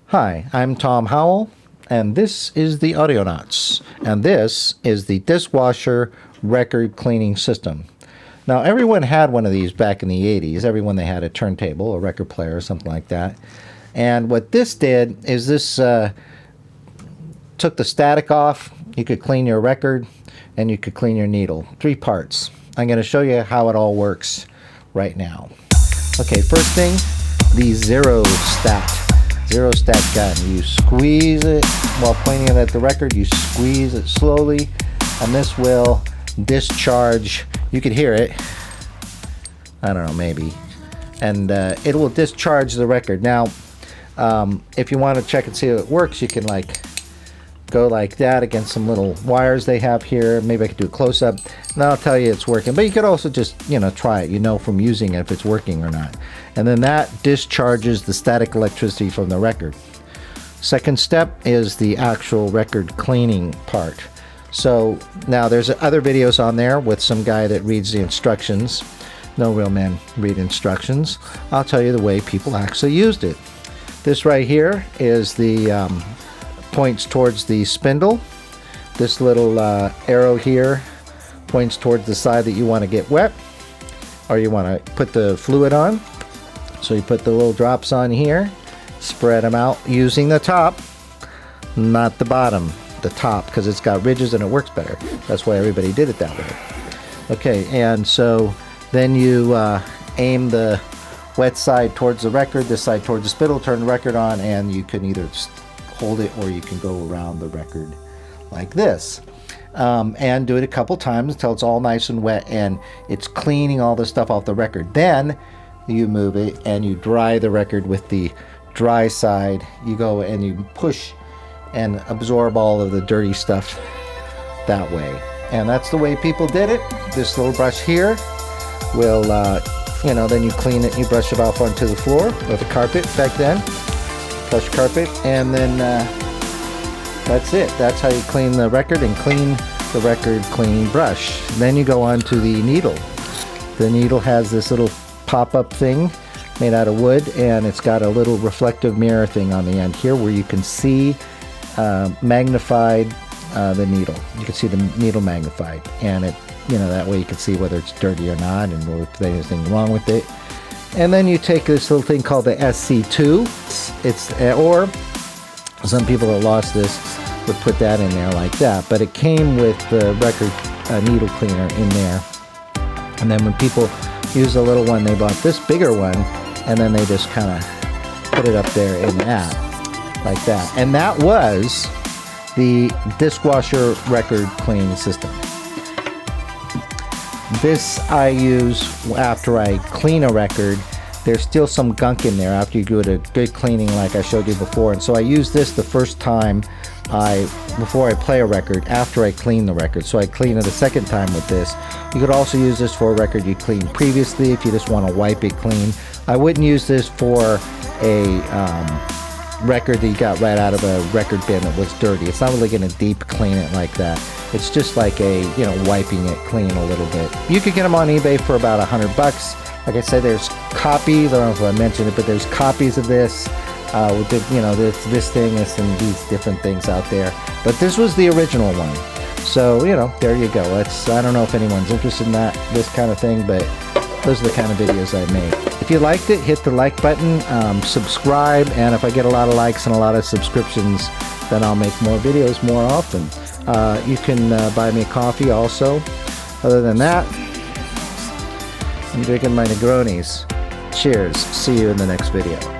Hi, I'm Tom Howell, and this is the Audionauts, and this is the Discwasher record cleaning system. Now, everyone had one of these back in the 80s. Everyone, they had a turntable, a record player, or something like that. And what this did is this took the static off. You could clean your record, and you could clean your needle. 3 parts. I'm going to show you how it all works right now. Okay, first thing, the zero stat gun. You squeeze it while pointing it at the record. You squeeze it slowly, and this will discharge. You could hear it. I don't know, maybe. And it will discharge the record. Now, if you want to check and see how it works, you can go like that against some little wires they have here. Maybe I could do a close-up, and I'll tell you it's working. But you could also just, try it. From using it if it's working or not. And then that discharges the static electricity from the record. Second step is the actual record cleaning part. So now there's other videos on there with some guy that reads the instructions. No real men read instructions. I'll tell you the way people actually used it. This right here is the points towards the spindle. This little arrow here points towards the side that you want to get wet, or you want to put the fluid on. So you put the little drops on here, spread them out using the top, not the bottom, the top, because it's got ridges and it works better. That's why everybody did it that way. Okay, and so then you aim the wet side towards the record, this side towards the spindle, turn the record on, and you can either just hold it or you can go around the record like this. And do it a couple times until it's all nice and wet and it's cleaning all the stuff off the record. Then you move it and you dry the record with the dry side. You go and you push and absorb all of the dirty stuff that way. And that's the way people did it. This little brush here will, then you clean it, you brush it off onto the floor with a carpet back then. Plush carpet, and then that's it. That's how you clean the record and clean the record cleaning brush. Then you go on to the needle. The needle has this little pop-up thing made out of wood, and it's got a little reflective mirror thing on the end here where you can see magnified the needle. You can see the needle magnified, and it, that way you can see whether it's dirty or not, and if there's anything wrong with it. And then you take this little thing called the SC2. Or some people that lost this would put that in there like that. But it came with the record needle cleaner in there. And then when people use the little one, they bought this bigger one, and then they just kind of put it up there in that, like that. And that was the Discwasher record cleaning system. This I use after I clean a record. There's still some gunk in there after you do a good cleaning like I showed you before. And so I use this the first time before I play a record, after I clean the record. So I clean it a second time with this. You could also use this for a record you cleaned previously if you just want to wipe it clean. I wouldn't use this for a record that you got right out of a record bin that was dirty. It's not really going to deep clean it like that. It's just like a, wiping it clean a little bit. You could get them on eBay for about $100. Like I said, there's copies. I don't know if I mentioned it, but there's copies of this with this thing and these different things out there. But this was the original one. So, there you go. I don't know if anyone's interested in this kind of thing, but those are the kind of videos I make. If you liked it, hit the like button, subscribe, and if I get a lot of likes and a lot of subscriptions, then I'll make more videos more often. You can buy me a coffee also. Other than that, I'm drinking my Negronis. Cheers. See you in the next video.